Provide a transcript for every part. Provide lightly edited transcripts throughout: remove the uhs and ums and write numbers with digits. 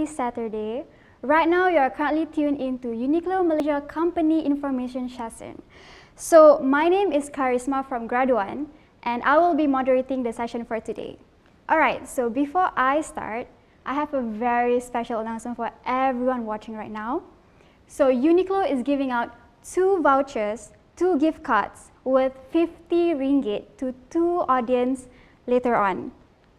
Saturday. Right now, you are currently tuned into UNIQLO Malaysia Company Information Session. So, my name is Karisma from Grad 1, and I will be moderating the session for today. Alright, so before I start, I have a very special announcement for everyone watching right now. So, UNIQLO is giving out 2 vouchers, 2 gift cards with 50 ringgit to 2 audience later on.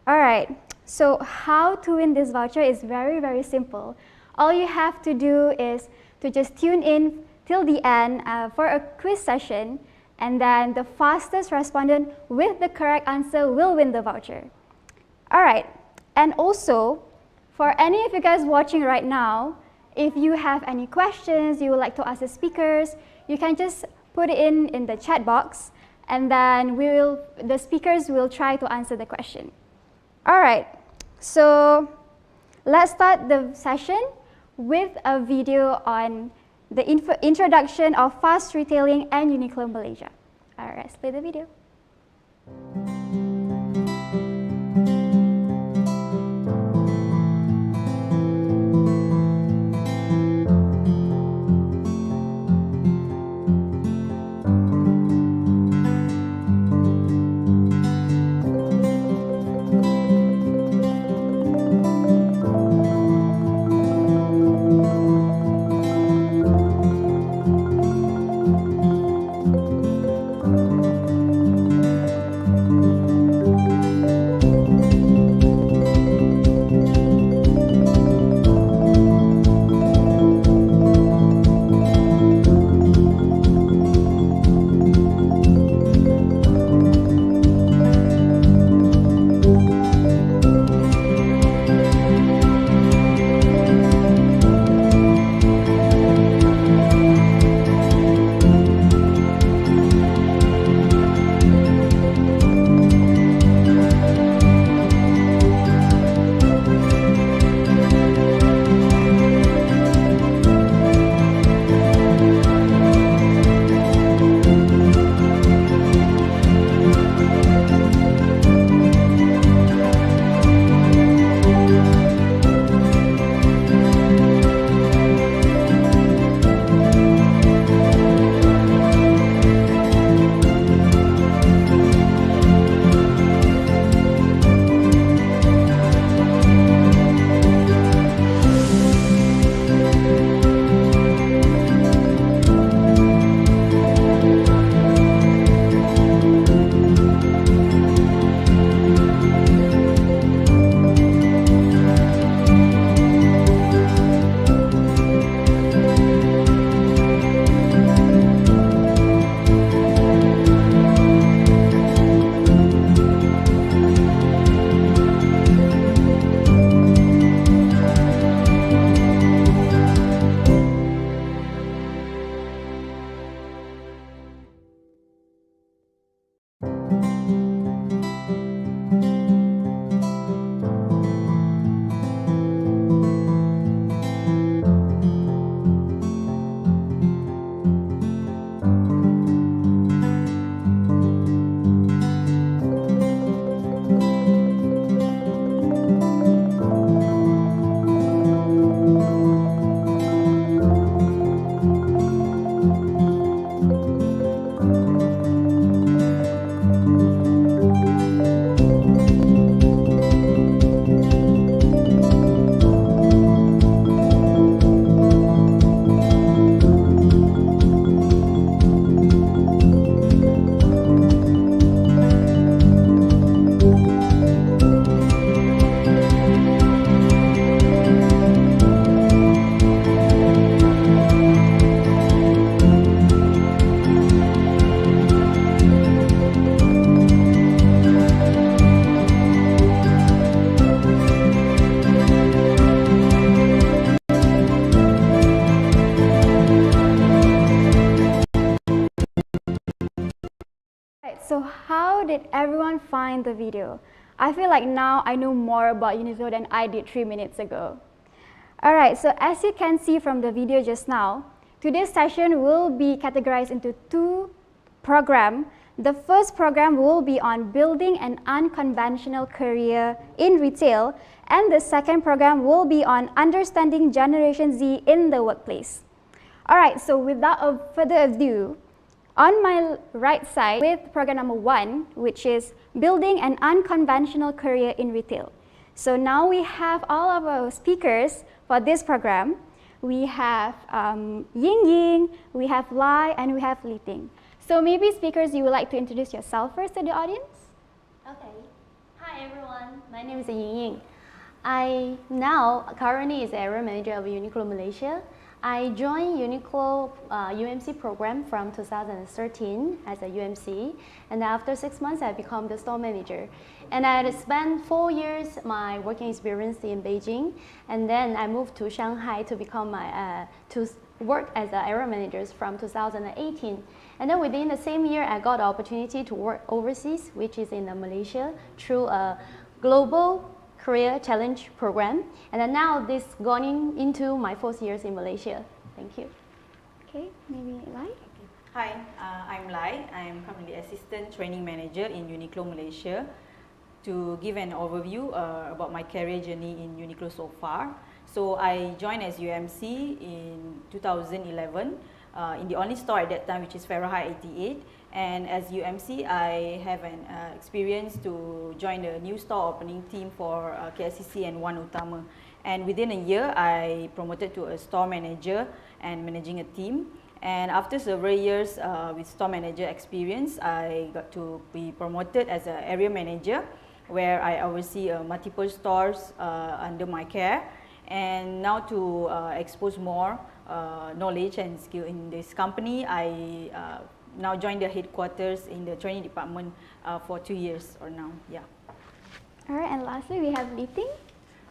Alright, so how to win this voucher is very simple. All you have to do is to just tune in till the end for a quiz session, and then the fastest respondent with the correct answer will win the voucher. Alright, and also, for any of you guys watching right now, if you have any questions you would like to ask the speakers, you can just put it in the chat box, and then the speakers will try to answer the question. Alright, so let's start the session with a video on the introduction of fast retailing and UNIQLO Malaysia. Alright, let's play the video. So how did everyone find the video? I feel like now I know more about UNIQLO than I did 3 minutes ago. Alright, so as you can see from the video just now, today's session will be categorized into 2 programs The first program will be on building an unconventional career in retail, and the second program will be on understanding Generation Z in the workplace. Alright, so without further ado, on my right side with program number 1, which is building an unconventional career in retail. So now we have all of our speakers for this program. We have Ying Ying, we have Lai, and we have Li Ting. So maybe speakers, you would like to introduce yourself first to the audience? Okay. Hi everyone, my name is Ying Ying. I now currently is area manager of UNIQLO Malaysia. I joined UNIQLO UMC program from 2013 as a UMC, and after 6 months I become the store manager. And I had spent 4 years my working experience in Beijing, and then I moved to Shanghai to become to work as an area manager from 2018. And then within the same year I got the opportunity to work overseas, which is in Malaysia, through a global Career Challenge program, and then now this going into my 4th years in Malaysia. Thank you. Okay, maybe Lai? Hi, I'm Lai. I'm currently Assistant Training Manager in UNIQLO Malaysia. To give an overview about my career journey in UNIQLO so far. So I joined as UMC in 2011 in the only store at that time, which is Fahrenheit 88. And as UMC, I have an experience to join the new store opening team for KLCC and One Utama. And within a year, I promoted to a store manager and managing a team. And after several years with store manager experience, I got to be promoted as an area manager, where I oversee multiple stores under my care. And now to expose more knowledge and skill in this company, I now joined the headquarters in the training department for 2 years or now. Yeah. Alright, and lastly we have Li Ting.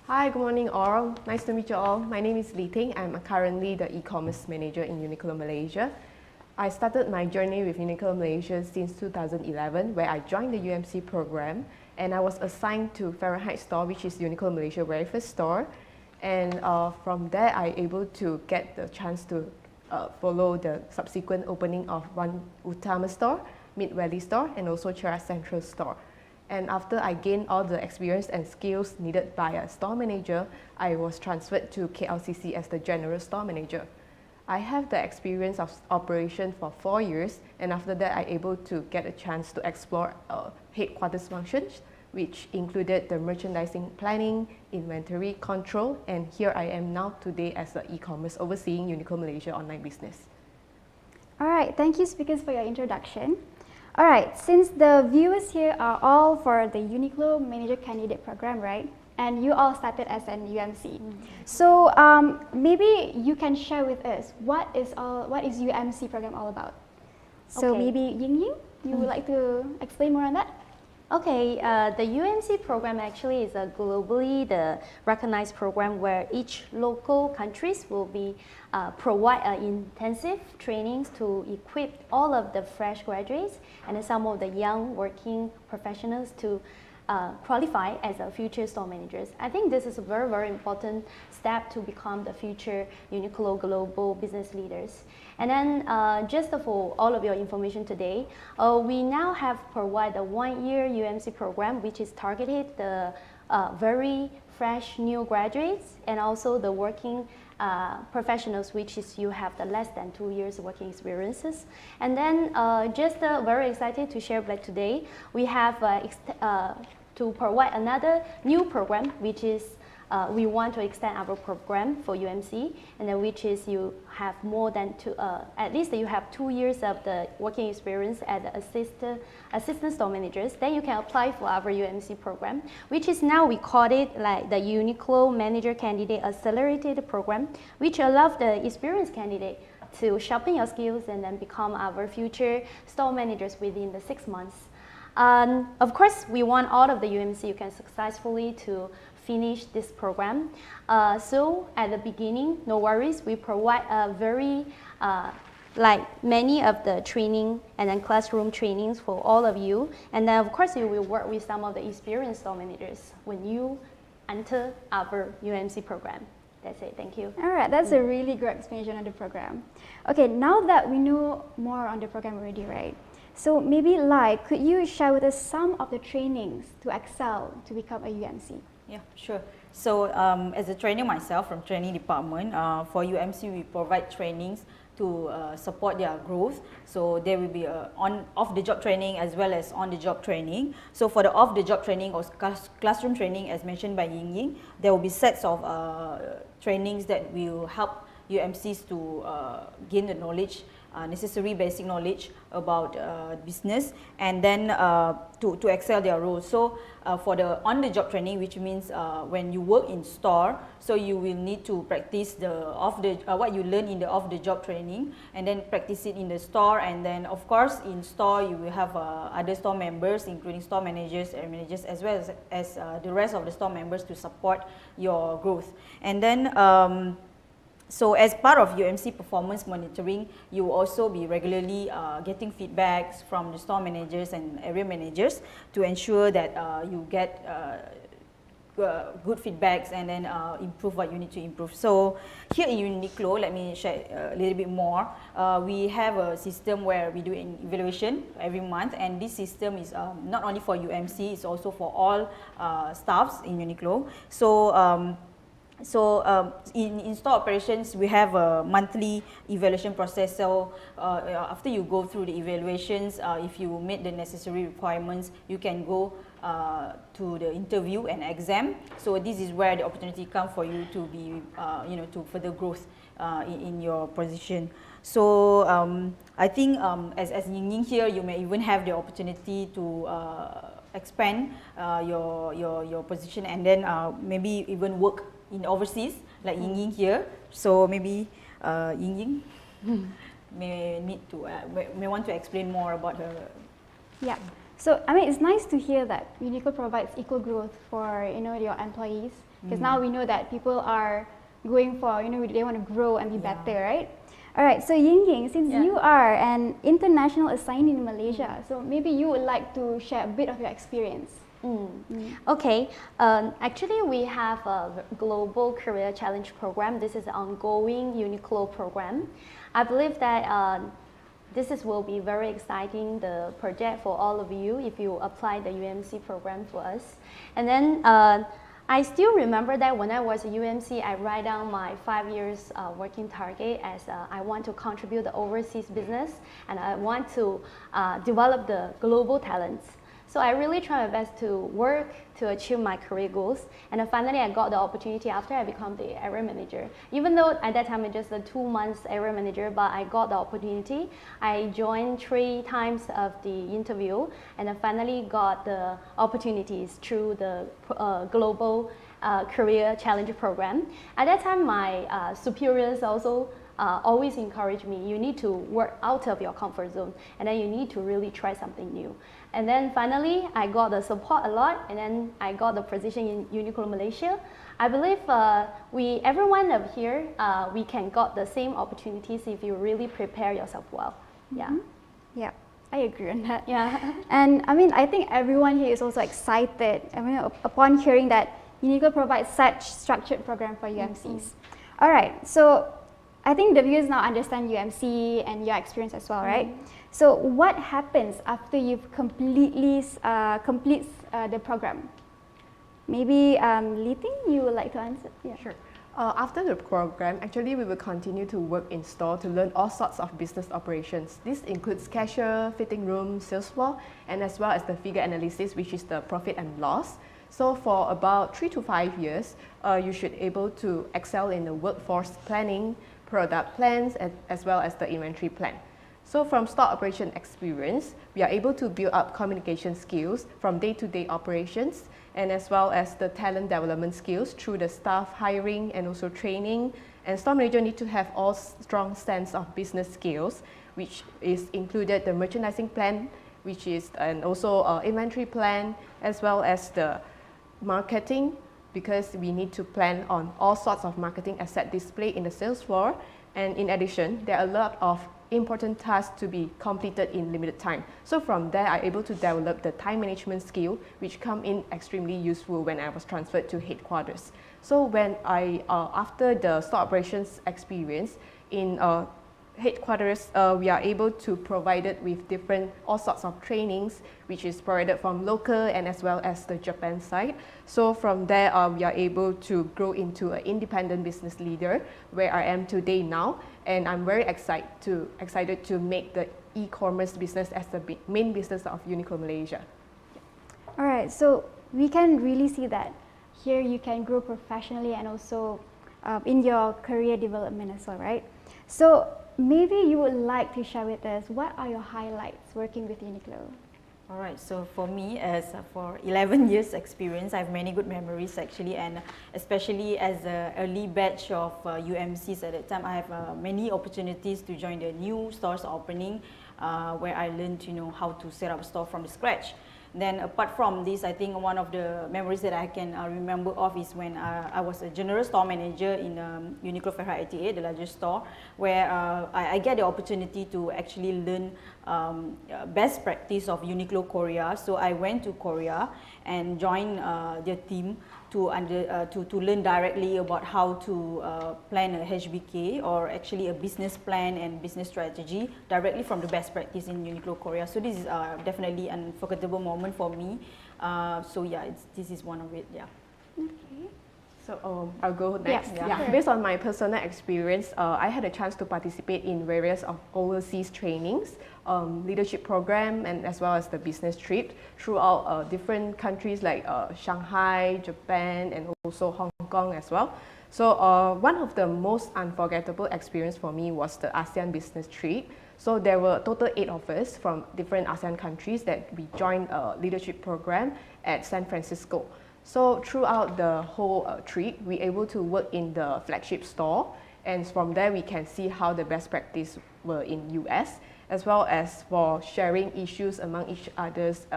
Hi, good morning all. Nice to meet you all. My name is Li Ting. I'm currently the e-commerce manager in UNIQLO Malaysia. I started my journey with UNIQLO Malaysia since 2011, where I joined the UMC program, and I was assigned to Fahrenheit store, which is UNIQLO Malaysia's very first store. And from there, I able to get the chance to follow the subsequent opening of One Utama store, Mid Valley store, and also Cheras Central store. And after I gained all the experience and skills needed by a store manager, I was transferred to KLCC as the general store manager. I have the experience of operation for 4 years, and after that I able to get a chance to explore headquarters functions, which included the merchandising planning, inventory control, and here I am now today as the e-commerce overseeing UNIQLO Malaysia online business. Alright, thank you speakers for your introduction. Alright, since the viewers here are all for the UNIQLO Manager Candidate Program, right? And you all started as an UMC. So maybe you can share with us what is UMC program all about? So Okay. maybe Ying Ying, you would like to explain more on that? Okay, the UMC program actually is a globally recognized program where each local countries will be provide intensive trainings to equip all of the fresh graduates and some of the young working professionals to qualify as a future store managers. I think this is a very, very important step to become the future UNIQLO global business leaders. And then just for all of your information today, we now have provided a 1-year UMC program which is targeted the very fresh new graduates and also the working professionals, which is you have the less than 2 years working experiences. And then just very excited to share that today we have to provide another new program, which is we want to extend our program for UMC, and then which is you have more than at least you have 2 years of the working experience as assistant store managers. Then you can apply for our UMC program, which is now we call it like the UNIQLO Manager Candidate Accelerated Program, which allows the experienced candidate to sharpen your skills and then become our future store managers within the 6 months. Of course, we want all of the UMC you can successfully to finish this program. So at the beginning, no worries, we provide a very like many of the training and then classroom trainings for all of you. And then of course you will work with some of the experienced store managers when you enter our UMC program. That's it, thank you. All right, that's a really great explanation on the program. Okay, now that we know more on the program already, right? So maybe could you share with us some of the trainings to excel to become a UMC? Yeah, sure. So as a trainer myself from training department, for UMC we provide trainings to support their growth. So there will be off-the-job training as well as on-the-job training. So for the off-the-job training or classroom training, as mentioned by Ying, there will be sets of trainings that will help UMCs to gain the knowledge, necessary basic knowledge about business, and then to excel their role. So for the on-the-job training, which means when you work in store, so you will need to practice what you learn in the off-the-job training, and then practice it in the store. And then of course in store you will have other store members, including store managers and managers, as well as the rest of the store members to support your growth. And then so as part of UMC performance monitoring, you will also be regularly getting feedbacks from the store managers and area managers to ensure that you get good feedbacks and then improve what you need to improve. So here in UNIQLO, let me share a little bit more. We have a system where we do an evaluation every month, and this system is not only for UMC, it's also for all staffs in UNIQLO. So in store operations, we have a monthly evaluation process. So after you go through the evaluations, if you meet the necessary requirements, you can go to the interview and exam. So this is where the opportunity comes for you to be, to further growth in your position. So I think as Ying here, you may even have the opportunity to expand your position, and then maybe even work in overseas, like Ying here. So maybe Ying may want to explain more about her. Yeah. So I mean, it's nice to hear that UNIQLO provides equal growth for your employees, because now we know that people are going for they want to grow and be better, right? All right. So Ying, since you are an international assignee in Malaysia, so maybe you would like to share a bit of your experience. Okay, actually we have a Global Career Challenge program. This is an ongoing UNIQLO program. I believe that this will be very exciting, the project for all of you if you apply the UMC program for us. And then I still remember that when I was a UMC, I write down my 5 years working target as I want to contribute the overseas business, and I want to develop the global talents. So I really try my best to work to achieve my career goals, and then finally I got the opportunity after I become the area manager. Even though at that time it's just a 2 months area manager, but I got the opportunity. I joined 3 times of the interview, and then finally got the opportunities through the Global Career Challenge program. At that time, my superiors also always encourage me, you need to work out of your comfort zone, and then you need to really try something new. And then finally, I got the support a lot, and then I got the position in UNIQLO Malaysia. I believe everyone of here, we can got the same opportunities if you really prepare yourself well. Yeah. Yeah, I agree on that. Yeah. And I mean, I think everyone here is also excited. I mean, upon hearing that UNIQLO provides such structured program for UMCs. All right, so I think the viewers now understand UMC and your experience as well, right? So what happens after you've completes the program? Maybe Li Ting, you would like to answer? Yeah. Sure. After the program, actually we will continue to work in store to learn all sorts of business operations. This includes cashier, fitting room, sales floor, and as well as the figure analysis, which is the profit and loss. So for about 3 to 5 years, you should be able to excel in the workforce planning, product plans, as well as the inventory plan. So from store operation experience, we are able to build up communication skills from day-to-day operations, and as well as the talent development skills through the staff hiring and also training. And store manager need to have all strong sense of business skills, which is included the merchandising plan, which is and also inventory plan, as well as the marketing, because we need to plan on all sorts of marketing asset display in the sales floor. And in addition, there are a lot of important tasks to be completed in limited time. So from there, I'm able to develop the time management skill, which come in extremely useful when I was transferred to headquarters. So when I, after the store operations experience, in headquarters, we are able to provide it with all sorts of trainings, which is provided from local and as well as the Japan side. So from there, we are able to grow into an independent business leader, where I am today now, and I'm very excited to make the e-commerce business as the main business of UNIQLO Malaysia. All right, so we can really see that here you can grow professionally and also in your career development as well, right? So maybe you would like to share with us, what are your highlights working with UNIQLO? All right, so for me, as for 11 years experience, I have many good memories actually, and especially as an early batch of UMCs at that time, I have many opportunities to join the new stores opening, where I learned, how to set up a store from the scratch. Then apart from this, I think one of the memories that I can remember of is when I was a general store manager in UNIQLO Ferhat 88, the largest store, where I get the opportunity to actually learn best practice of UNIQLO Korea. So I went to Korea and joined their team to learn directly about how to plan a HBK, or actually a business plan and business strategy directly from the best practice in UNIQLO Korea. So this is definitely an unforgettable moment for me. So yeah, this is one of it. Yeah. Okay. So I'll go next. Yeah, sure. Based on my personal experience, I had a chance to participate in various overseas trainings, leadership program, and as well as the business trip throughout different countries like Shanghai, Japan, and also Hong Kong as well. So one of the most unforgettable experience for me was the ASEAN business trip. So there were a total 8 of us from different ASEAN countries that we joined a leadership program at San Francisco. So throughout the whole trip, we were able to work in the flagship store, and from there we can see how the best practice were in US, as well as for sharing issues among each other's,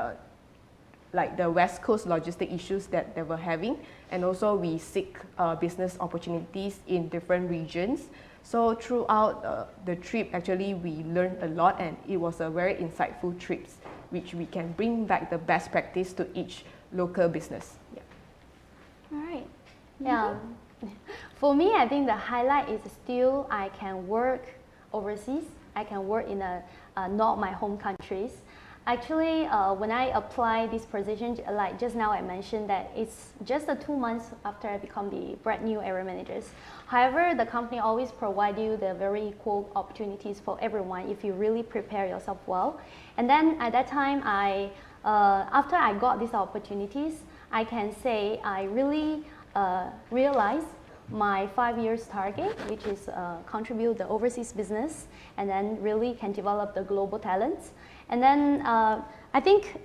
like the West Coast logistic issues that they were having, and also we seek business opportunities in different regions. So throughout the trip, actually we learned a lot, and it was a very insightful trip, which we can bring back the best practice to each local business. Yeah. All right. Yeah. For me, I think the highlight is still I can work overseas. I can work in not my home countries. Actually, when I apply this position, like just now I mentioned that it's just 2 months after I become the brand new area managers. However, the company always provide you the very equal opportunities for everyone if you really prepare yourself well. And then at that time, after I got these opportunities, I can say I really realized my 5 years target, which is contribute the overseas business, and then really can develop the global talents. And then I think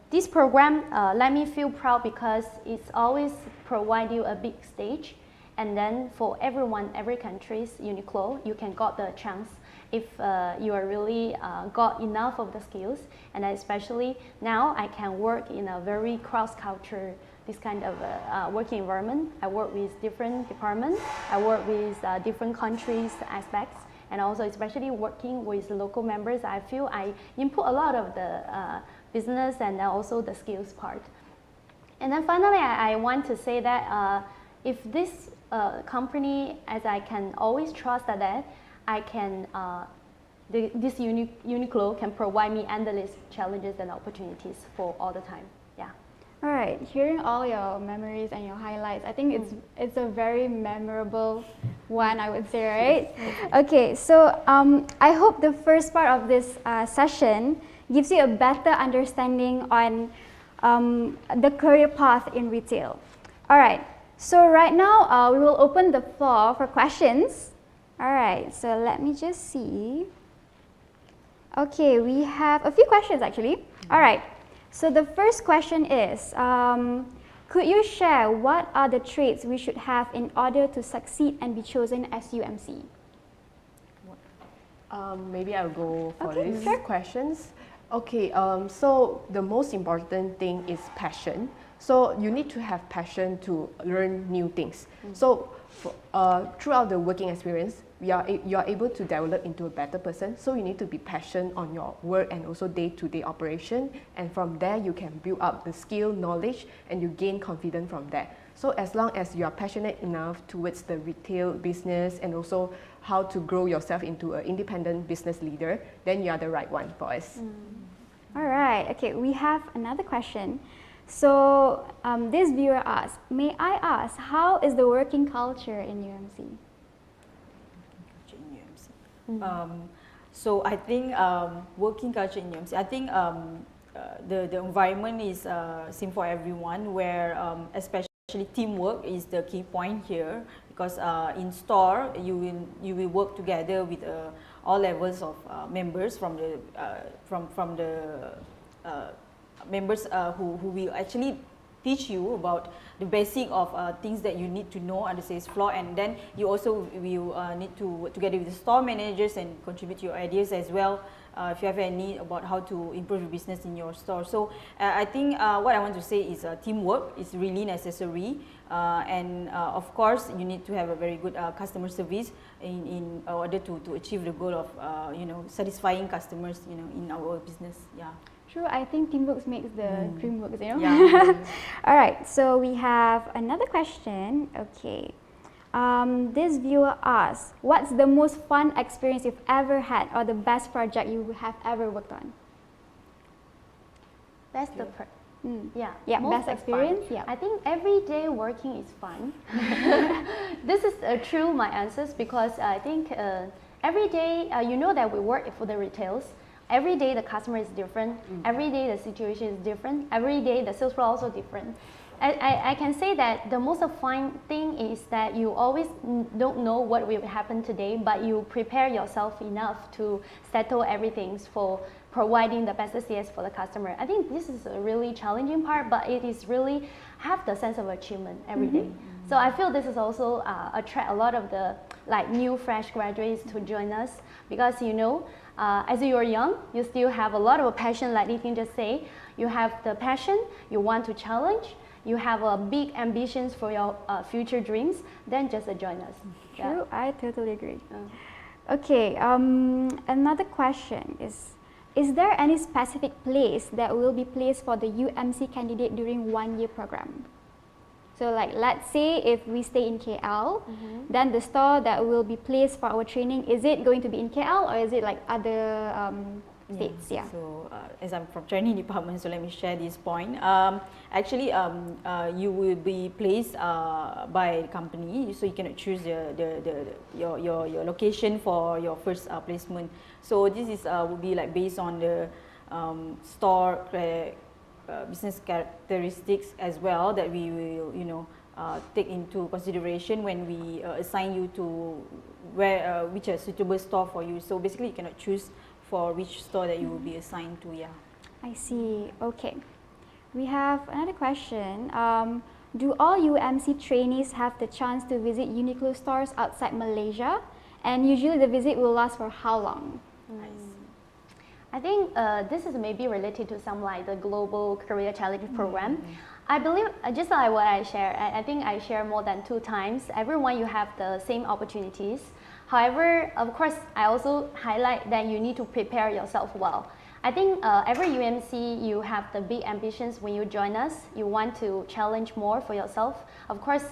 this program let me feel proud because it's always provide you a big stage, and then for everyone, every country's UNIQLO, you can got the chance if you are really got enough of the skills. And especially now I can work in a very cross-culture, this kind of working environment. I work with different departments, I work with different countries aspects, and also especially working with local members, I feel I input a lot of the business and also the skills part. And then finally, I want to say that if this company, as I can always trust that I can, this UNIQLO can provide me endless challenges and opportunities for all the time. Yeah. All right, hearing all your memories and your highlights, I think it's a very memorable one, I would say, right? Okay, so I hope the first part of this session gives you a better understanding on the career path in retail. All right, so right now we will open the floor for questions. All right, so let me just see. Okay, we have a few questions actually. All right. So the first question is, could you share what are the traits we should have in order to succeed and be chosen as UMC? Maybe I'll go for these sure. questions. Okay, so the most important thing is passion. So you need to have passion to learn new things. So throughout the working experience, you are able to develop into a better person. So you need to be passionate on your work and also day-to-day operation. And from there, you can build up the skill, knowledge, and you gain confidence from that. So as long as you are passionate enough towards the retail business and also how to grow yourself into an independent business leader, then you are the right one for us. All right, okay, we have another question. So this viewer asks, may I ask, how is the working culture in UMC? So I think working culture in UMC, I think the environment is same for everyone, where especially teamwork is the key point here, because in store you will work together with all levels of members from the members who will actually teach you about the basic of things that you need to know on the sales floor, and then you also will need to work together with the store managers and contribute your ideas as well if you have any about how to improve your business in your store. So I think what I want to say is teamwork is really necessary, and of course you need to have a very good customer service in order to achieve the goal of satisfying customers in our business. Yeah. True, I think teamwork makes the dream work, Yeah. All right, so we have another question. Okay, this viewer asks, what's the most fun experience you've ever had, or the best project you have ever worked on? That's the Yeah, most best experience. fun. Yeah, I think every day working is fun. This is true, my answers, because I think every day you know that we work for the retails. Every day the customer is different. Every day the situation is different. Every day the sales floor also different. I can say that the most fun thing is that you always don't know what will happen today, but you prepare yourself enough to settle everything for providing the best CIS for the customer. I think this is a really challenging part, but it is really have the sense of achievement every day. So I feel this is also attract a lot of the new fresh graduates to join us, because as you are young, you still have a lot of passion, like Li Ting just say. You have the passion, you want to challenge, you have big ambitions for your future dreams, then just join us. true, I totally agree. Okay, another question is there any specific place that will be placed for the UMC candidate during 1-year program? So let's say if we stay in KL, then the store that will be placed for our training, is it going to be in KL, or is it other states? Yeah. So as I'm from training department, so let me share this point. Actually, you will be placed by the company, so you cannot choose your location for your first placement. So this is will be based on the store business characteristics as well, that we will take into consideration when we assign you to which a suitable store for you. So basically you cannot choose for which store that you will be assigned to. Yeah. I see. Okay, we have another question. Do all UMC trainees have the chance to visit UNIQLO stores outside Malaysia, and usually the visit will last for how long? I think this is maybe related to some the global career challenge program. I believe just like what I share, I think I share more than 2 times. Everyone, you have the same opportunities. However, of course, I also highlight that you need to prepare yourself well. I think every UMC, you have the big ambitions when you join us. You want to challenge more for yourself. Of course,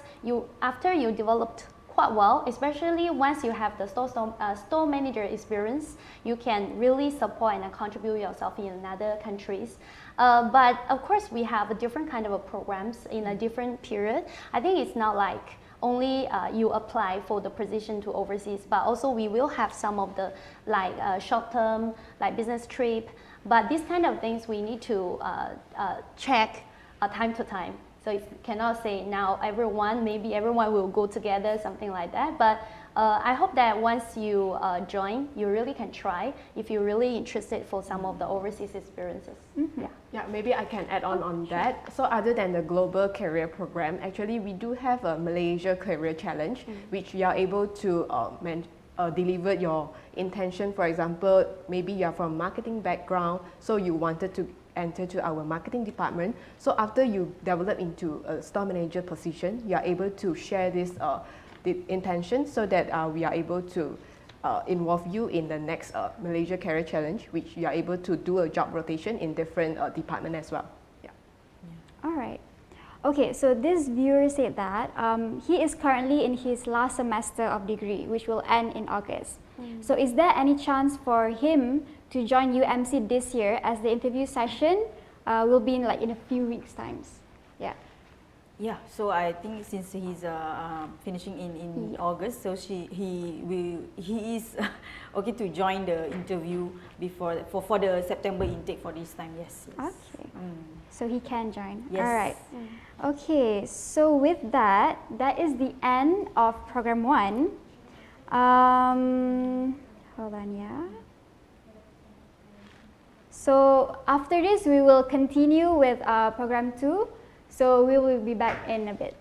after you developed quite well, especially once you have the store manager experience, you can really support and contribute yourself in other countries. But of course, we have a different kind of programs in a different period. I think it's not only you apply for the position to overseas, but also we will have some of the short-term business trip. But these kind of things we need to check time to time. So you cannot say now maybe everyone will go together, something like that. But I hope that once you join, you really can try if you're really interested for some of the overseas experiences. Yeah, maybe I can add on that. So other than the global career program, actually we do have a Malaysia Career Challenge, which you are able to deliver your intention. For example, maybe you are from marketing background, so you wanted to enter to our marketing department. So after you develop into a store manager position, you are able to share this the intention, so that we are able to involve you in the next Malaysia Career Challenge, which you are able to do a job rotation in different department as well. Yeah. All right. Okay, so this viewer said that he is currently in his last semester of degree, which will end in August. So is there any chance for him to join UMC this year, as the interview session will be in a few weeks' times? Yeah. Yeah, so I think since he's finishing in August, so he is okay to join the interview for the September intake for this time. Yes. Okay. So he can join. Yes. All right. Okay. So with that, that is the end of program 1. Hold on, yeah. So after this, we will continue with program 2. So we will be back in a bit.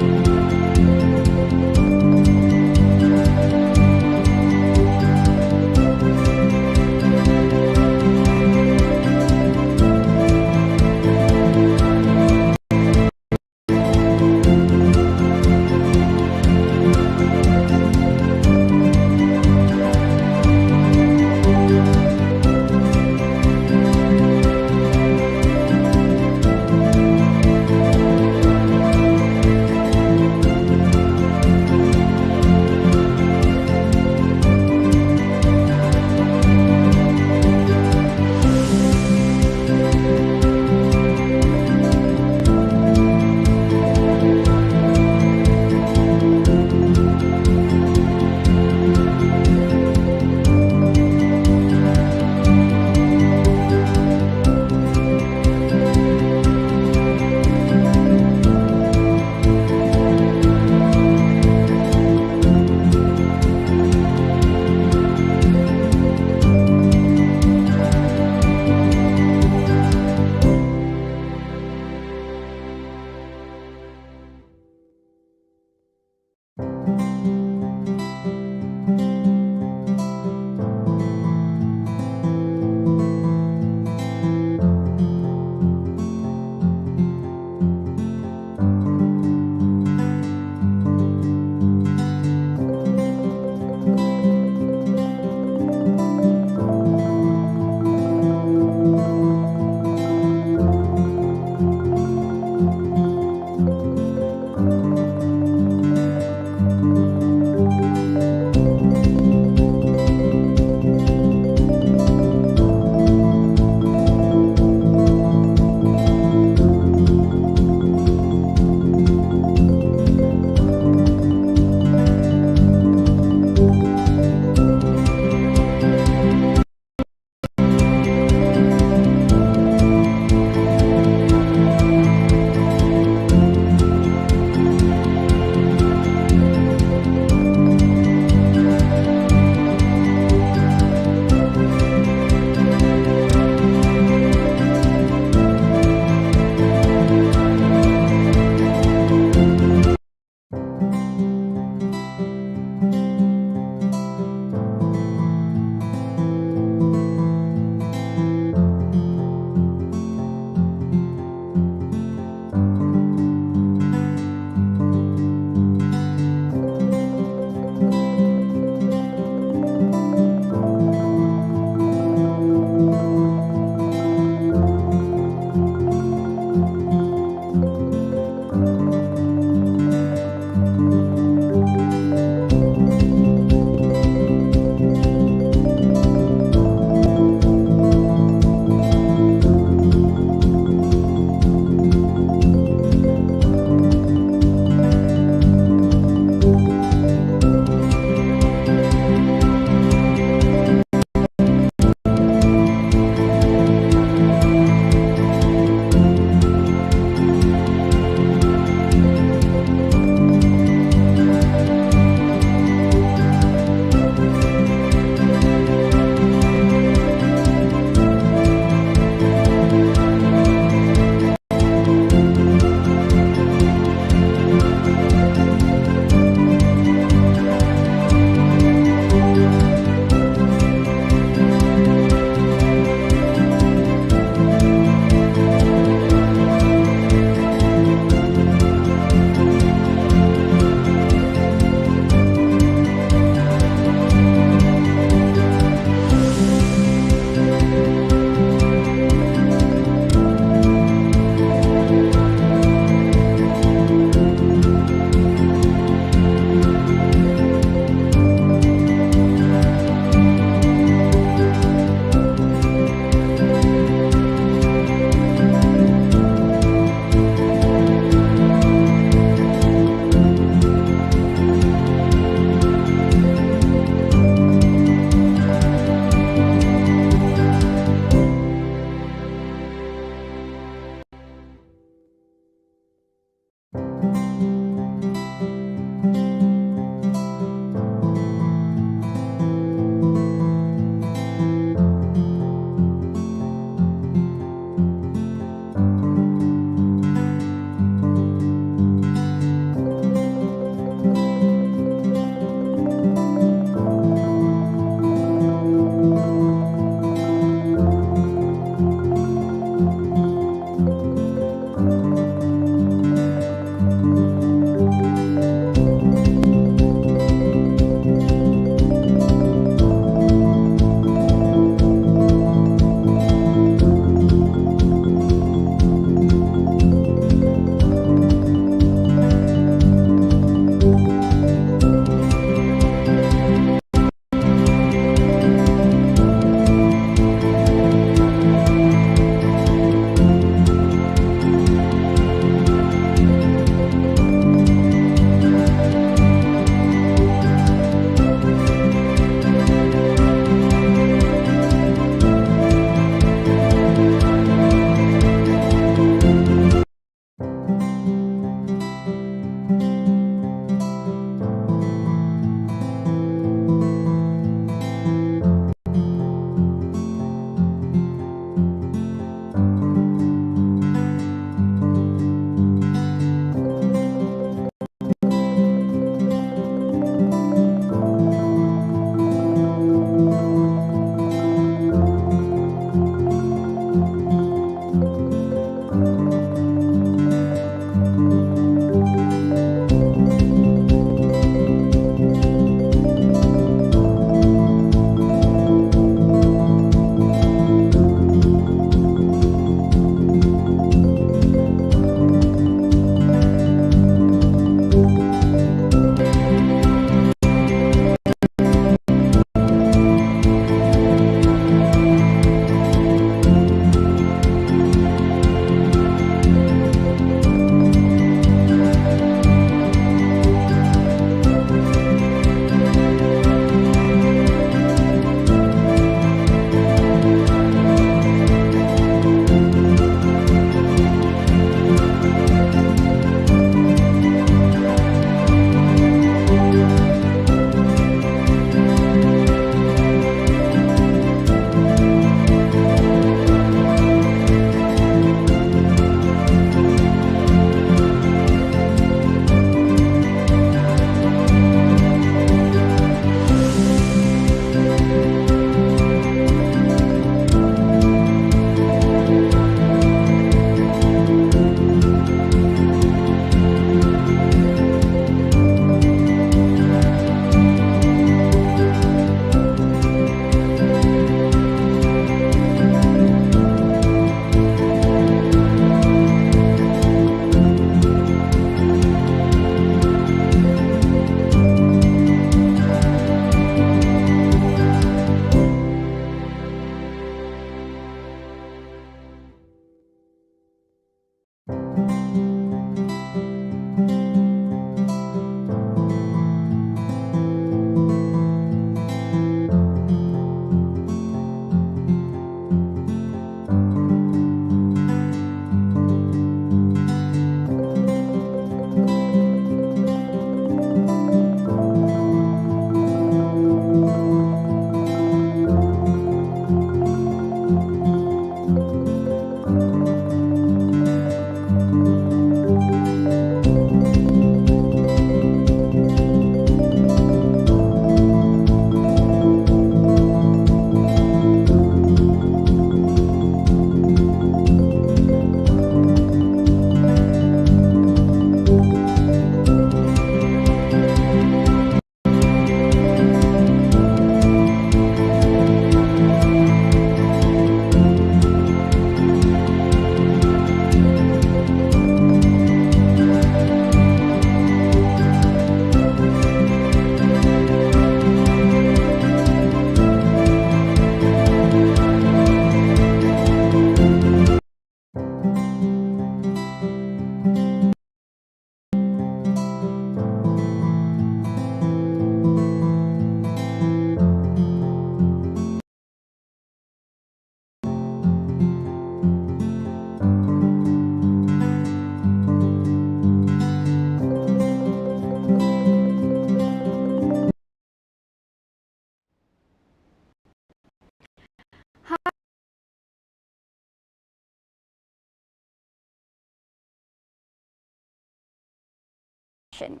session.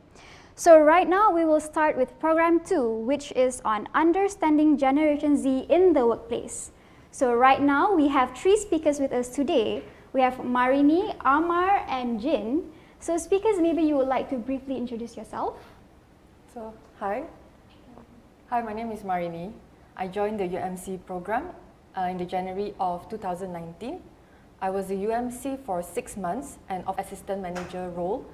So right now we will start with program 2, which is on understanding Generation Z in the workplace. So right now we have 3 speakers with us today. We have Marini, Amar, and Jin. So speakers, maybe you would like to briefly introduce yourself. So, hi, my name is Marini. I joined the UMC program in the January of 2019. I was a UMC for 6 months and of assistant manager role.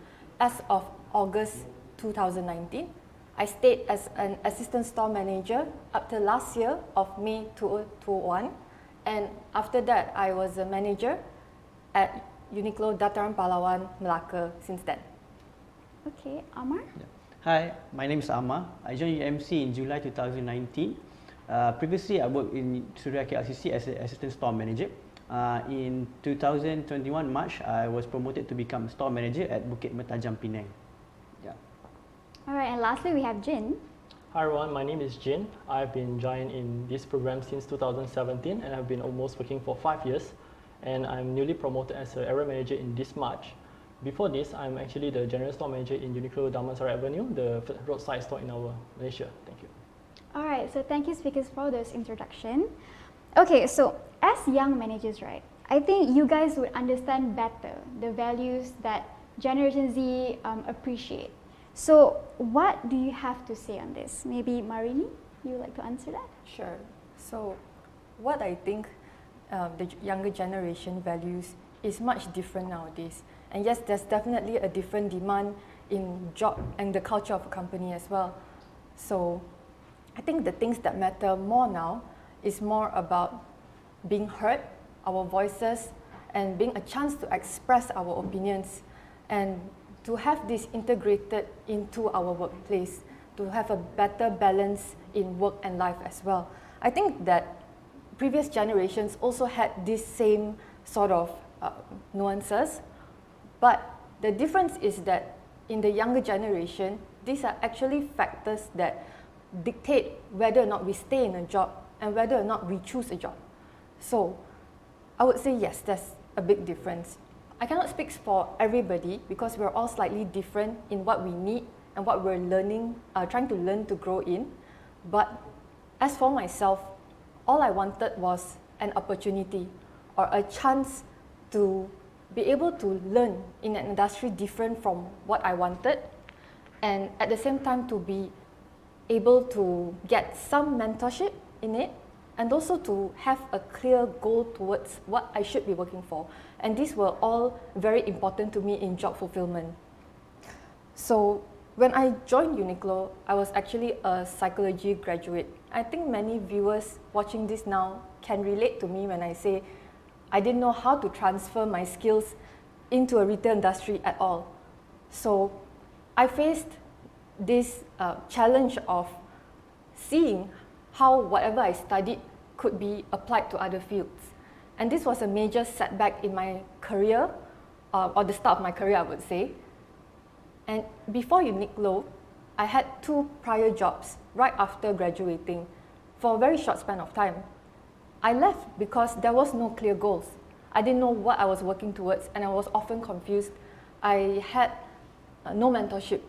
As of August 2019, I stayed as an assistant store manager up to last year of May 2021. And after that, I was a manager at UNIQLO Dataran Palawan, Melaka since then. Okay, Amar? Hi, my name is Amar. I joined UMC in July 2019. Previously, I worked in Suria KLCC as an assistant store manager. In 2021 March, I was promoted to become store manager at Bukit Mertajam, Penang. Yeah. All right, and lastly we have Jin. Hi everyone, my name is Jin. I've been joined in this program since 2017 and I've been almost working for 5 years. And I'm newly promoted as an area manager in this March. Before this, I'm actually the general store manager in UNIQLO Damansara Avenue, the roadside store in our Malaysia. Thank you. All right, so thank you speakers for this introduction. Okay, so as young managers, right, I think you guys would understand better the values that Generation Z appreciate. So what do you have to say on this? Maybe Marini, you would like to answer that? Sure. So, what I think the younger generation values is much different nowadays. And yes, there's definitely a different demand in job and the culture of a company as well. So, I think the things that matter more now is more about being heard, our voices, and being a chance to express our opinions and to have this integrated into our workplace, to have a better balance in work and life as well. I think that previous generations also had this same sort of nuances, but the difference is that in the younger generation, these are actually factors that dictate whether or not we stay in a job and whether or not we choose a job. So I would say yes, there's a big difference. I cannot speak for everybody because we're all slightly different in what we need and what we're learning, trying to learn to grow in. But as for myself, all I wanted was an opportunity or a chance to be able to learn in an industry different from what I wanted, and at the same time to be able to get some mentorship in it, and also to have a clear goal towards what I should be working for. And these were all very important to me in job fulfillment. So when I joined UNIQLO, I was actually a psychology graduate. I think many viewers watching this now can relate to me when I say I didn't know how to transfer my skills into a retail industry at all. So I faced this challenge of seeing how whatever I studied could be applied to other fields. And this was a major setback in my career, or the start of my career, I would say. And before UNIQLO, I had 2 prior jobs right after graduating for a very short span of time. I left because there was no clear goals. I didn't know what I was working towards and I was often confused. I had no mentorship.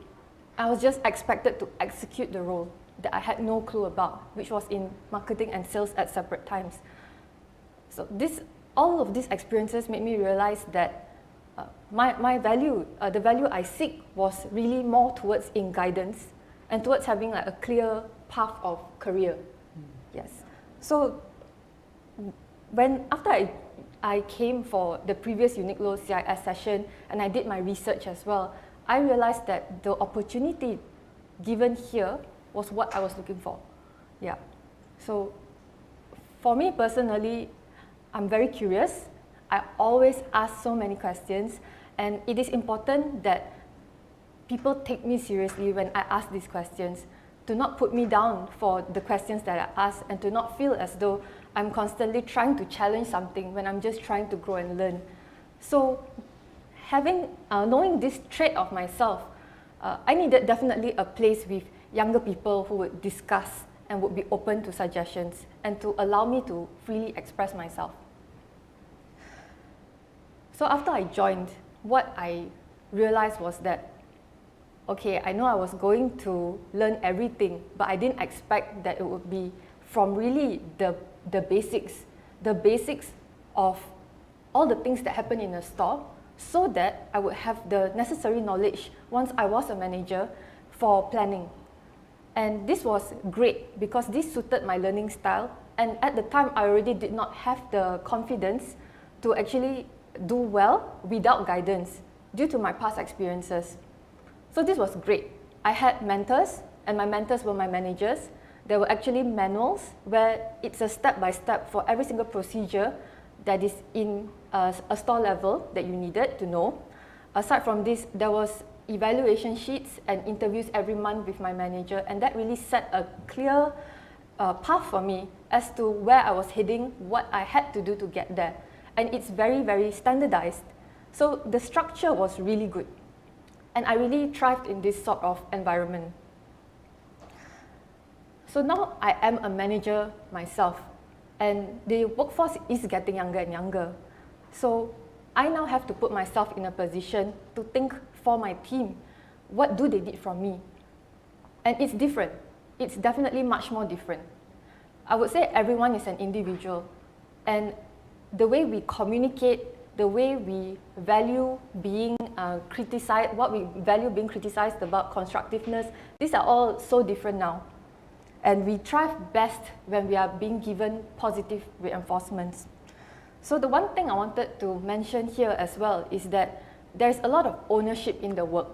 I was just expected to execute the role that I had no clue about, which was in marketing and sales at separate times. So all of these experiences made me realize that my value, the value I seek was really more towards in guidance and towards having like a clear path of career. Yes. So after I came for the previous UNIQLO CIS session and I did my research as well, I realized that the opportunity given here was what I was looking for. Yeah. So for me personally, I'm very curious. I always ask so many questions, and it is important that people take me seriously when I ask these questions, to not put me down for the questions that I ask and to not feel as though I'm constantly trying to challenge something when I'm just trying to grow and learn. So knowing this trait of myself, I needed definitely a place with younger people who would discuss and would be open to suggestions and to allow me to freely express myself. So after I joined, what I realized was that okay, I know I was going to learn everything, but I didn't expect that it would be from really the basics of all the things that happen in a store, so that I would have the necessary knowledge once I was a manager for planning. And this was great because this suited my learning style, and at the time I already did not have the confidence to actually do well without guidance due to my past experiences. So this was great. I had mentors, and my mentors were my managers. There were actually manuals where it's a step-by-step for every single procedure that is in a store level that you needed to know. Aside from this, there was evaluation sheets and interviews every month with my manager, and that really set a clear path for me as to where I was heading, what I had to do to get there. And it's very, very standardized. So the structure was really good. And I really thrived in this sort of environment. So now I am a manager myself, and the workforce is getting younger and younger. So I now have to put myself in a position to think for my team, what do they need from me? And it's different. It's definitely much more different. I would say everyone is an individual, and the way we communicate, the way we value being criticized, what we value being criticized about, constructiveness, these are all so different now. And we thrive best when we are being given positive reinforcements. So the one thing I wanted to mention here as well is that there's a lot of ownership in the work,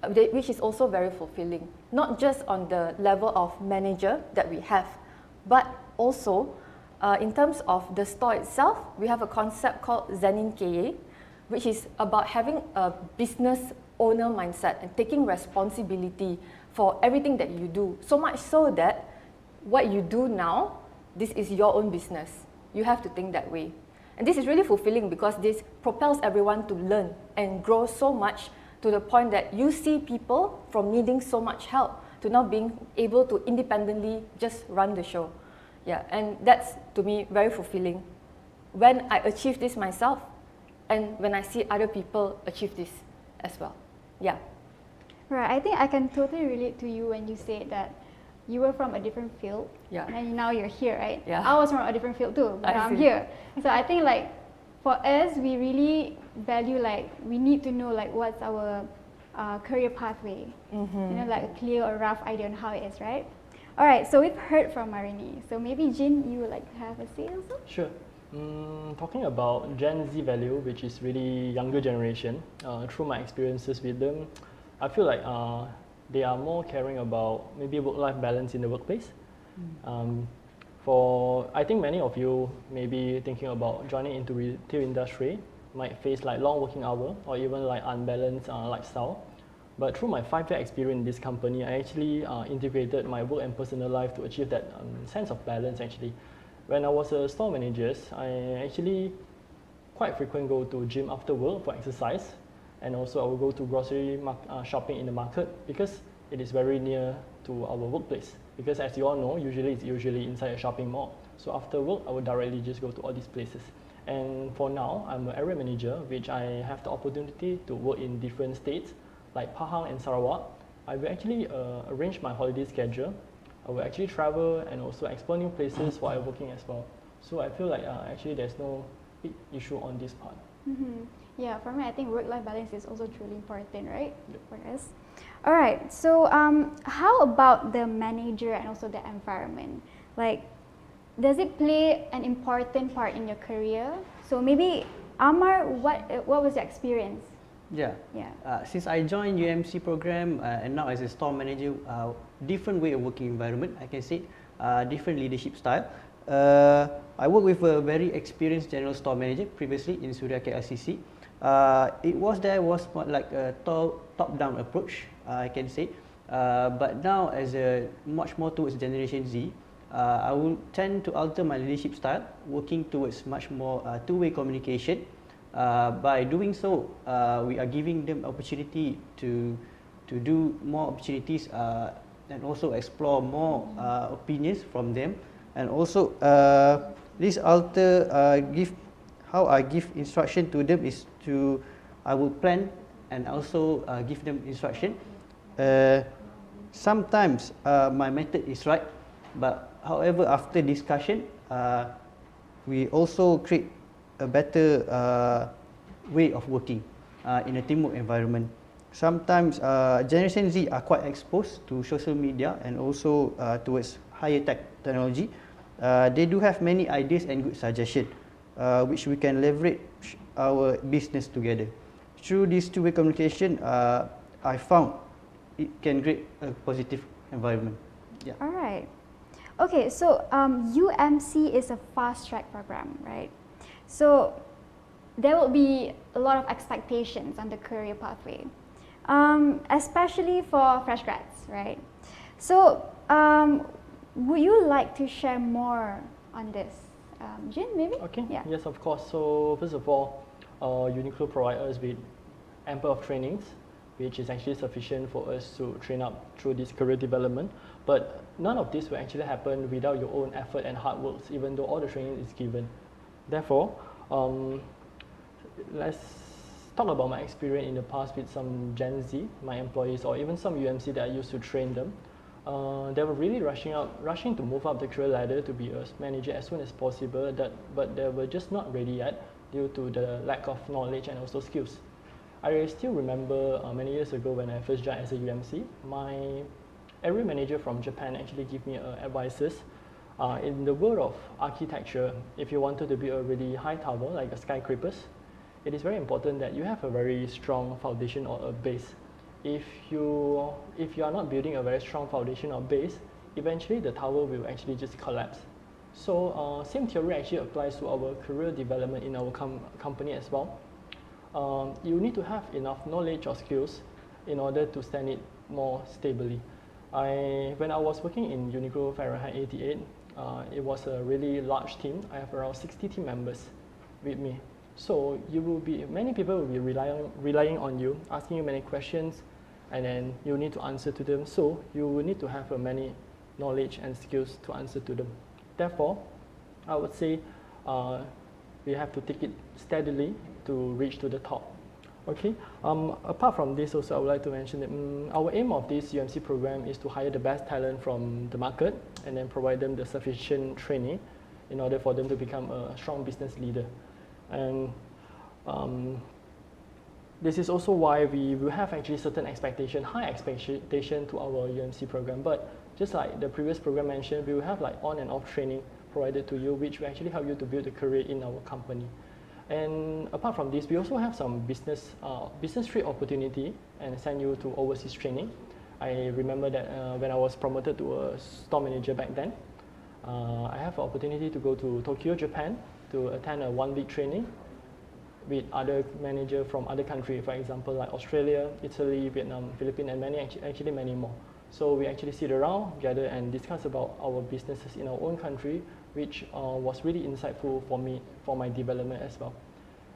which is also very fulfilling. Not just on the level of manager that we have, but also in terms of the store itself, we have a concept called Zenin KA, which is about having a business owner mindset and taking responsibility for everything that you do. So much so that what you do now, this is your own business. You have to think that way. And this is really fulfilling because this propels everyone to learn and grow so much to the point that you see people from needing so much help to now being able to independently just run the show. Yeah, and that's, to me, very fulfilling when I achieve this myself and when I see other people achieve this as well. Yeah. Right, I think I can totally relate to you when you said that you were from a different field, Yeah. and now you're here, right? Yeah. I was from a different field too, but I now I'm see. here. So I think like for us, we really value like we need to know like what's our career pathway. Mm-hmm. You know, like a clear or rough idea on how it is, right? All right, so we've heard from Marini. So maybe Jin, you would like to have a say also? Sure. Talking about Gen Z value, which is really younger generation, through my experiences with them, I feel like they are more caring about maybe work-life balance in the workplace. I think many of you may be thinking about joining into retail industry, might face like long working hour or even like unbalanced lifestyle. But through my 5-year experience in this company, I actually integrated my work and personal life to achieve that sense of balance actually. When I was a store manager, I actually quite frequent go to gym after work for exercise, and also I will go to grocery shopping in the market because it is very near to our workplace. Because as you all know, it's usually inside a shopping mall. So after work, I would directly just go to all these places. And for now, I'm an area manager, which I have the opportunity to work in different states like Pahang and Sarawak. I will actually arrange my holiday schedule. I will actually travel and also explore new places while working as well. So I feel like actually there's no big issue on this part. Mm-hmm. Yeah, for me, I think work-life balance is also truly important, right? Yep. For us. All right, so how about the manager and also the environment? Like, does it play an important part in your career? So maybe, Amar, what was your experience? Yeah. Yeah. Since I joined UMC program and now as a store manager, different way of working environment, I can say, different leadership style. I work with a very experienced general store manager previously in Suria KLCC. It was more like a top-down approach, I can say. But now as a much more towards Generation Z, I will tend to alter my leadership style, working towards much more two-way communication. By doing so, we are giving them opportunity to do more opportunities and also explore more opinions from them. And also, this alter how I give instruction to them is I will plan and also give them instruction Sometimes my method is right, but however, after discussion, we also create a better way of working in a teamwork environment. Sometimes Generation Z are quite exposed to social media and also towards higher technology. They do have many ideas and good suggestions, which we can leverage our business together. Through this two-way communication, I found it can create a positive environment. Yeah. All right. Okay, so UMC is a fast-track program, right? So there will be a lot of expectations on the career pathway, especially for fresh grads, right? So would you like to share more on this? Jin, maybe? Okay, Yeah. yes, of course. So first of all, UNIQLO provides us with ample of trainings, which is actually sufficient for us to train up through this career development. But none of this will actually happen without your own effort and hard work, even though all the training is given. Therefore, let's talk about my experience in the past with some Gen Z, my employees, or even some UMC that I used to train them. They were really rushing to move up the career ladder to be a manager as soon as possible, but they were just not ready yet due to the lack of knowledge and also skills. I still remember many years ago when I first joined as a UMC, my area manager from Japan actually gave me advices. In the world of architecture, if you wanted to build a really high tower like a skyscrapers, it is very important that you have a very strong foundation or a base. If you are not building a very strong foundation or base, eventually the tower will actually just collapse. So same theory actually applies to our career development in our company as well. You need to have enough knowledge or skills in order to stand it more stably. When I was working in UNIQLO Fahrenheit 88, it was a really large team. I have around 60 team members with me. So many people will be relying on you, asking you many questions, and then you need to answer to them. So you will need to have many knowledge and skills to answer to them. Therefore, I would say we have to take it steadily to reach to the top. Okay. Apart from this, also I would like to mention that our aim of this UMC program is to hire the best talent from the market and then provide them the sufficient training in order for them to become a strong business leader. And this is also why we will have actually certain expectation, high expectation to our UMC program. But just like the previous program mentioned, we will have like on and off training provided to you, which will actually help you to build a career in our company. And apart from this, we also have some business trip opportunity and send you to overseas training. I remember that when I was promoted to a store manager back then, I have an opportunity to go to Tokyo, Japan, to attend a one-week training with other managers from other countries, for example, like Australia, Italy, Vietnam, Philippines, and actually many more. So we actually sit around, gather, and discuss about our businesses in our own country, which was really insightful for me, for my development as well.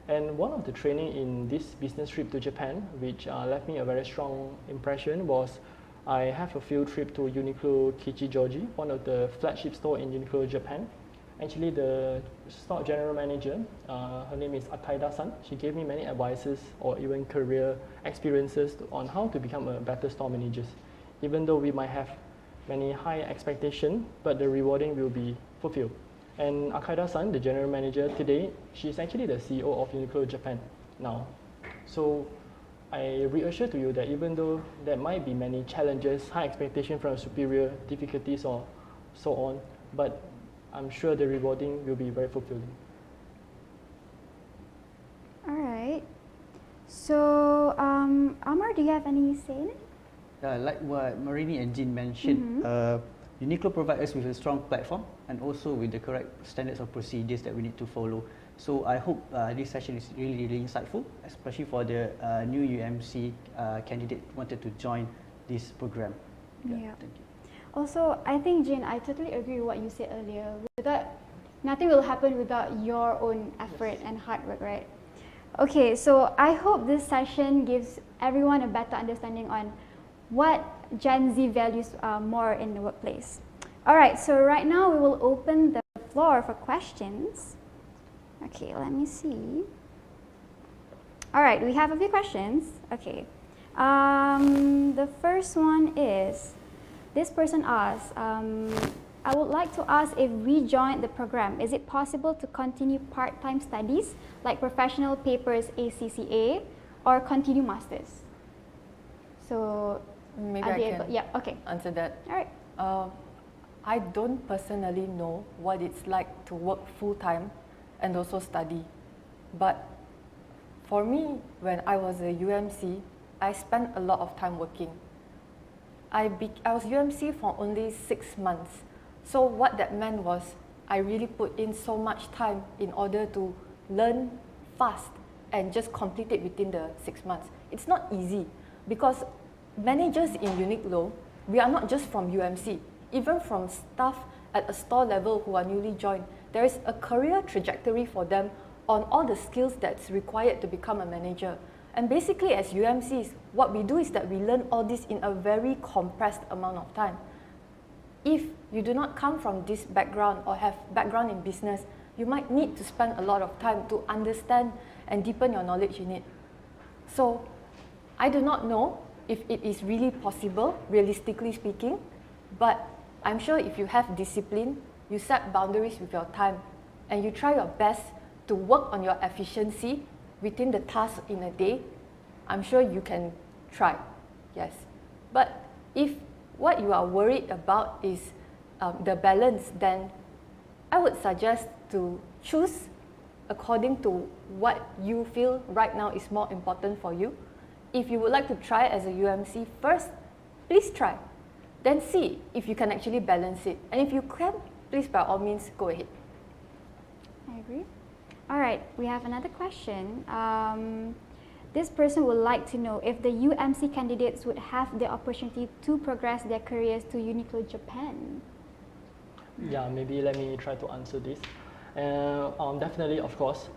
And one of the training in this business trip to Japan, which left me a very strong impression, was I have a field trip to UNIQLO Kichijoji, one of the flagship store in UNIQLO Japan. Actually, the store general manager, her name is Akaida-san. She gave me many advices or even career experiences on how to become a better store manager. Even though we might have many high expectations, but the rewarding will be fulfilled. And Akaida-san, the general manager today, she's actually the CEO of UNIQLO Japan now. So I reassure to you that even though there might be many challenges, high expectations from superior, difficulties or so on, but I'm sure the rewarding will be very fulfilling. All right. So, Amar, do you have any say in it? Like what Marini and Jin mentioned, UNIQLO provides us with a strong platform and also with the correct standards of procedures that we need to follow. So I hope this session is really, really insightful, especially for the new UMC candidate wanted to join this program. Yeah. Thank you. Also, I think, Jin, I totally agree with what you said earlier. Nothing will happen without your own effort and hard work, right? Okay, so I hope this session gives everyone a better understanding on what Gen Z values more in the workplace. All right, so right now we will open the floor for questions. Okay, let me see. All right, we have a few questions. Okay, The first one is, this person asks, I would like to ask if we joined the program, is it possible to continue part-time studies like professional papers ACCA or continue masters? So Maybe I'll I be can able, yeah, okay. answer that. All right. I don't personally know what it's like to work full-time and also study. But for me, when I was a UMC, I spent a lot of time working. I was UMC for only 6 months. So what that meant was I really put in so much time in order to learn fast and just complete it within the 6 months. It's not easy because managers in UNIQLO, we are not just from UMC. Even from staff at a store level who are newly joined, there is a career trajectory for them on all the skills that's required to become a manager. And basically as UMCs, what we do is that we learn all this in a very compressed amount of time. If you do not come from this background or have background in business, you might need to spend a lot of time to understand and deepen your knowledge in it. So I do not know if it is really possible, realistically speaking, but I'm sure if you have discipline, you set boundaries with your time, and you try your best to work on your efficiency within the task in a day, I'm sure you can try, yes. But if what you are worried about is the balance, then I would suggest to choose according to what you feel right now is more important for you. If you would like to try as a UMC first, please try. Then see if you can actually balance it. And if you can, please by all means go ahead. I agree. All right, we have another question. This person would like to know if the UMC candidates would have the opportunity to progress their careers to UNIQLO Japan. Yeah, maybe let me try to answer this. Definitely, of course.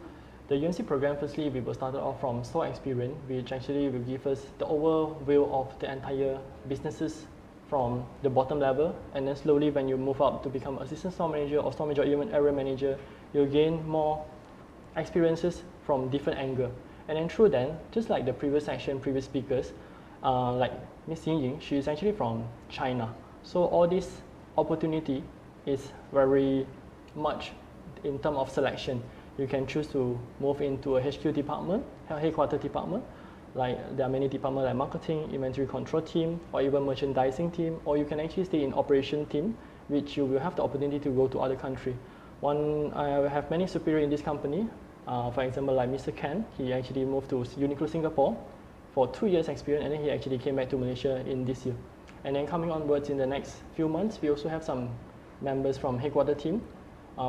The UMC program, firstly, we will start off from store experience, which actually will give us the overview of the entire businesses from the bottom level, and then slowly when you move up to become assistant store manager or store manager or even area manager, you'll gain more experiences from different angle. And then through then, just like the previous section, previous speakers, like Miss Ying Ying, she is actually from China. So all this opportunity is very much in terms of selection. You can choose to move into a HQ department, a headquarter department. Like there are many departments like marketing, inventory control team, or even merchandising team, or you can actually stay in operation team, which you will have the opportunity to go to other country. I have many superior in this company. For example, like Mr. Ken, he actually moved to UNIQLO Singapore for 2 years experience, and then he actually came back to Malaysia in this year. And then coming onwards in the next few months, we also have some members from headquarter team,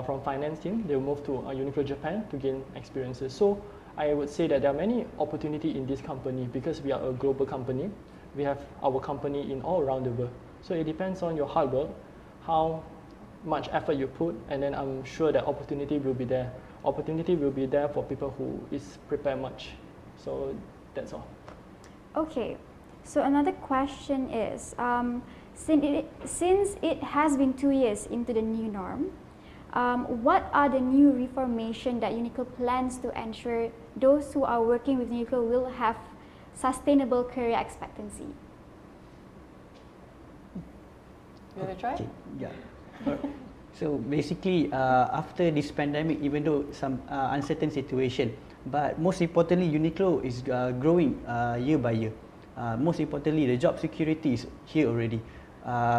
from finance team. They'll move to UNIQLO Japan to gain experiences. So I would say that there are many opportunities in this company because we are a global company. We have our company in all around the world. So it depends on your hard work, how much effort you put, and then I'm sure that opportunity will be there. Opportunity will be there for people who is prepared much. So that's all. Okay, so another question is, since it has been 2 years into the new norm, what are the new reformation that UNIQLO plans to ensure those who are working with UNIQLO will have sustainable career expectancy? You want to try? Okay, yeah. So basically, after this pandemic, even though some uncertain situation, but most importantly, UNIQLO is growing year by year. Most importantly, the job security is here already.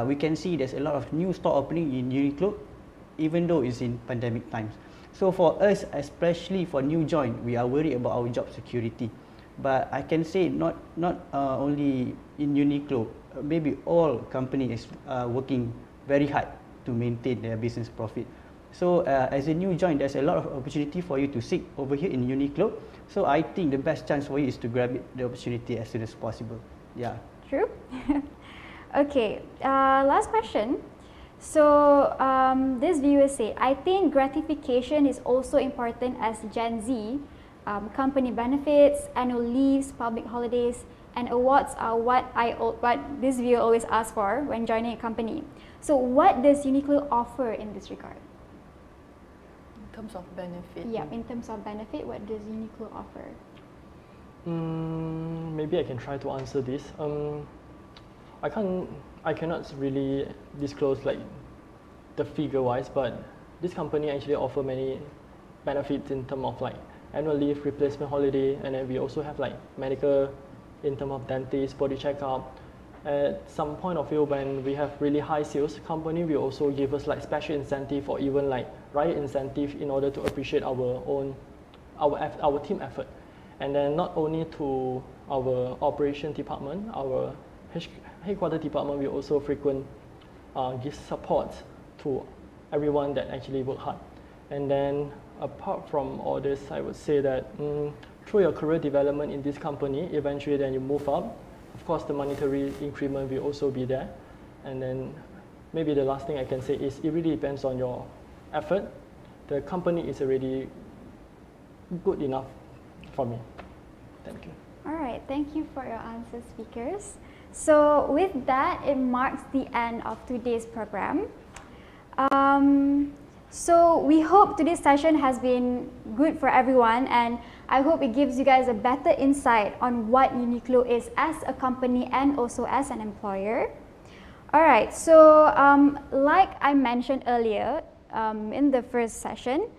We can see there's a lot of new store opening in UNIQLO, even though it's in pandemic times. So for us, especially for new join, we are worried about our job security. But I can say not only in UNIQLO, maybe all companies working very hard to maintain their business profit. So as a new join, there's a lot of opportunity for you to seek over here in UNIQLO. So I think the best chance for you is to grab the opportunity as soon as possible. Yeah. True. Okay, last question. So this viewer said, I think gratification is also important as Gen Z. Company benefits, annual leaves, public holidays, and awards are what this viewer always asks for when joining a company. So what does UNIQLO offer in this regard? In terms of benefit? Yeah, in terms of benefit, what does UNIQLO offer? Maybe I can try to answer this. I cannot really disclose like the figure-wise, but this company actually offer many benefits in terms of like annual leave, replacement holiday, and then we also have like medical in terms of dentist, body checkup. At some point of view, when we have really high sales, company will also give us like special incentive or even like riot incentive in order to appreciate our team effort. And then not only to our operation department, our headquarter department will also frequent give support to everyone that actually work hard. And then apart from all this, I would say that through your career development in this company, eventually then you move up. Of course, the monetary increment will also be there. And then maybe the last thing I can say is it really depends on your effort. The company is already good enough for me. Thank you. All right, thank you for your answers, speakers. So with that, it marks the end of today's program. So we hope today's session has been good for everyone, and I hope it gives you guys a better insight on what UNIQLO is as a company and also as an employer. All right, so like I mentioned earlier in the first session,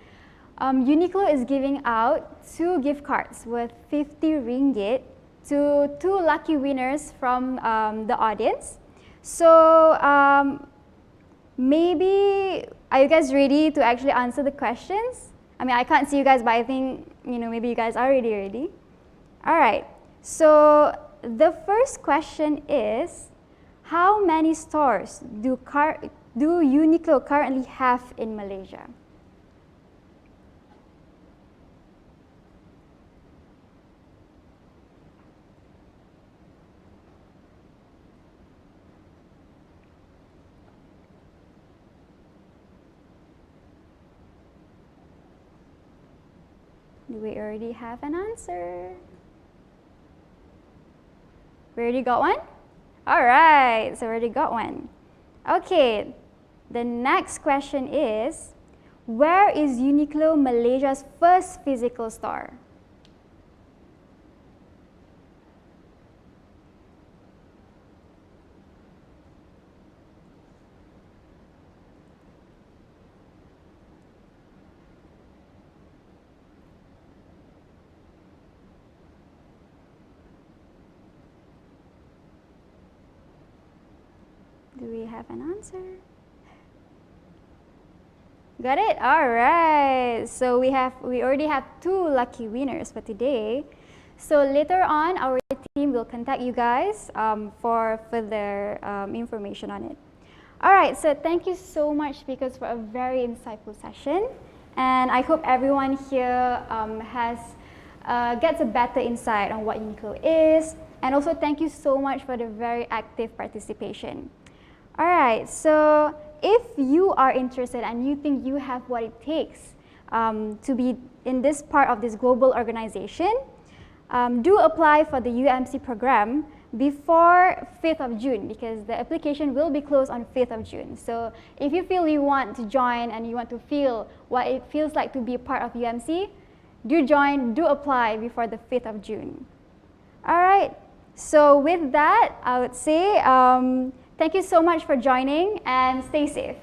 UNIQLO is giving out 2 gift cards worth 50 ringgit to 2 lucky winners from the audience. So maybe, are you guys ready to actually answer the questions? I mean, I can't see you guys, but I think, maybe you guys are already ready. All right, so the first question is, how many stores do UNIQLO currently have in Malaysia? Do we already have an answer? We already got one? All right, so we already got one. Okay, the next question is, where is UNIQLO Malaysia's first physical store? Do we have an answer? Got it? All right. So we already have 2 lucky winners for today. So later on, our team will contact you guys for further information on it. All right. So thank you so much, speakers, for a very insightful session. And I hope everyone here gets a better insight on what UNIQLO is. And also thank you so much for the very active participation. All right, so if you are interested and you think you have what it takes to be in this part of this global organization, do apply for the UMC program before 5th of June, because the application will be closed on 5th of June. So if you feel you want to join and you want to feel what it feels like to be a part of UMC, do join, do apply before the 5th of June. All right, so with that, I would say, thank you so much for joining and stay safe.